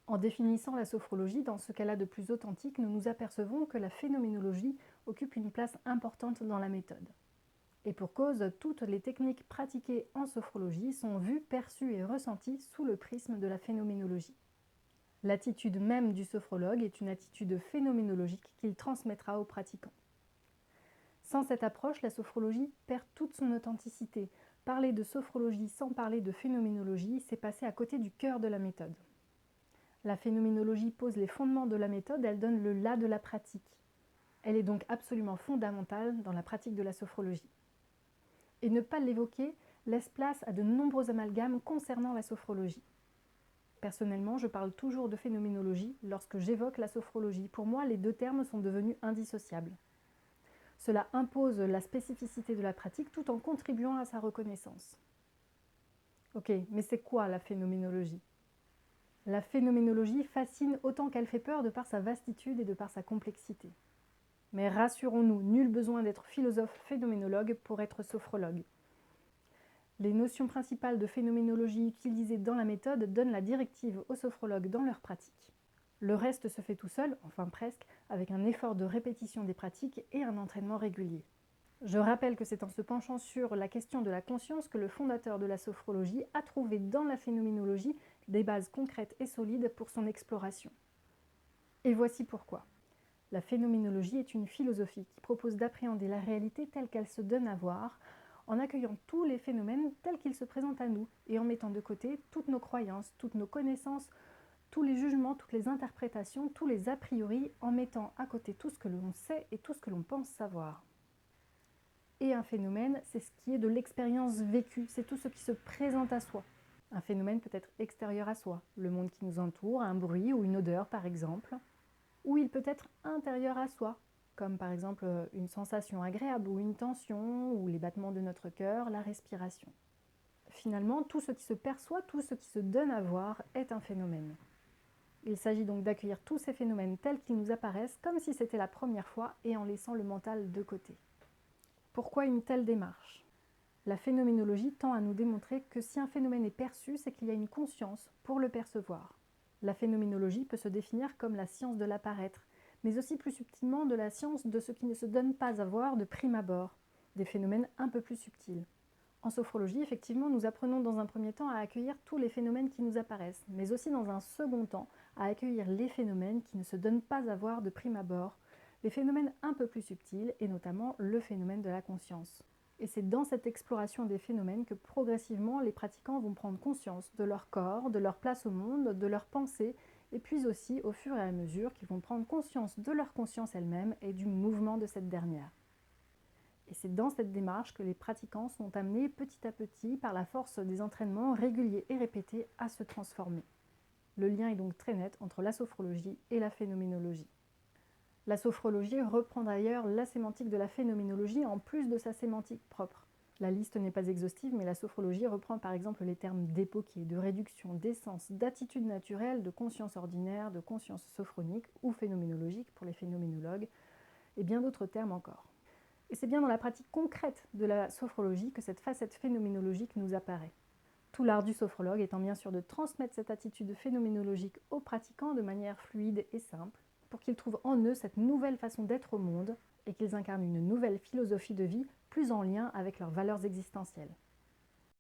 En définissant la sophrologie dans ce qu'elle a de plus authentique, nous nous apercevons que la phénoménologie occupe une place importante dans la méthode. Et pour cause, toutes les techniques pratiquées en sophrologie sont vues, perçues et ressenties sous le prisme de la phénoménologie. L'attitude même du sophrologue est une attitude phénoménologique qu'il transmettra aux pratiquants. Sans cette approche, la sophrologie perd toute son authenticité. Parler de sophrologie sans parler de phénoménologie, c'est passer à côté du cœur de la méthode. La phénoménologie pose les fondements de la méthode, elle donne le là de la pratique. Elle est donc absolument fondamentale dans la pratique de la sophrologie. Et ne pas l'évoquer laisse place à de nombreux amalgames concernant la sophrologie. Personnellement, je parle toujours de phénoménologie lorsque j'évoque la sophrologie. Pour moi, les deux termes sont devenus indissociables. Cela impose la spécificité de la pratique tout en contribuant à sa reconnaissance. Ok, mais c'est quoi la phénoménologie ? La phénoménologie fascine autant qu'elle fait peur de par sa vastitude et de par sa complexité. Mais rassurons-nous, nul besoin d'être philosophe phénoménologue pour être sophrologue. Les notions principales de phénoménologie utilisées dans la méthode donnent la directive aux sophrologues dans leur pratique. Le reste se fait tout seul, enfin presque, avec un effort de répétition des pratiques et un entraînement régulier. Je rappelle que c'est en se penchant sur la question de la conscience que le fondateur de la sophrologie a trouvé dans la phénoménologie des bases concrètes et solides pour son exploration. Et voici pourquoi. La phénoménologie est une philosophie qui propose d'appréhender la réalité telle qu'elle se donne à voir, en accueillant tous les phénomènes tels qu'ils se présentent à nous et en mettant de côté toutes nos croyances, toutes nos connaissances, tous les jugements, toutes les interprétations, tous les a priori, en mettant à côté tout ce que l'on sait et tout ce que l'on pense savoir. Et un phénomène, c'est ce qui est de l'expérience vécue, c'est tout ce qui se présente à soi. Un phénomène peut être extérieur à soi, le monde qui nous entoure, un bruit ou une odeur par exemple, ou il peut être intérieur à soi, comme par exemple une sensation agréable ou une tension, ou les battements de notre cœur, la respiration. Finalement, tout ce qui se perçoit, tout ce qui se donne à voir est un phénomène. Il s'agit donc d'accueillir tous ces phénomènes tels qu'ils nous apparaissent, comme si c'était la première fois, et en laissant le mental de côté. Pourquoi une telle démarche ? La phénoménologie tend à nous démontrer que si un phénomène est perçu, c'est qu'il y a une conscience pour le percevoir. La phénoménologie peut se définir comme la science de l'apparaître, mais aussi plus subtilement de la science de ce qui ne se donne pas à voir de prime abord, des phénomènes un peu plus subtils. En sophrologie, effectivement, nous apprenons dans un premier temps à accueillir tous les phénomènes qui nous apparaissent, mais aussi dans un second temps à accueillir les phénomènes qui ne se donnent pas à voir de prime abord, les phénomènes un peu plus subtils et notamment le phénomène de la conscience. Et c'est dans cette exploration des phénomènes que progressivement les pratiquants vont prendre conscience de leur corps, de leur place au monde, de leurs pensées, et puis aussi au fur et à mesure qu'ils vont prendre conscience de leur conscience elle-même et du mouvement de cette dernière. Et c'est dans cette démarche que les pratiquants sont amenés petit à petit, par la force des entraînements réguliers et répétés, à se transformer. Le lien est donc très net entre la sophrologie et la phénoménologie. La sophrologie reprend d'ailleurs la sémantique de la phénoménologie en plus de sa sémantique propre. La liste n'est pas exhaustive, mais la sophrologie reprend par exemple les termes d'époquet, de réduction, d'essence, d'attitude naturelle, de conscience ordinaire, de conscience sophronique ou phénoménologique pour les phénoménologues, et bien d'autres termes encore. Et c'est bien dans la pratique concrète de la sophrologie que cette facette phénoménologique nous apparaît. Tout l'art du sophrologue étant bien sûr de transmettre cette attitude phénoménologique aux pratiquants de manière fluide et simple, pour qu'ils trouvent en eux cette nouvelle façon d'être au monde et qu'ils incarnent une nouvelle philosophie de vie plus en lien avec leurs valeurs existentielles.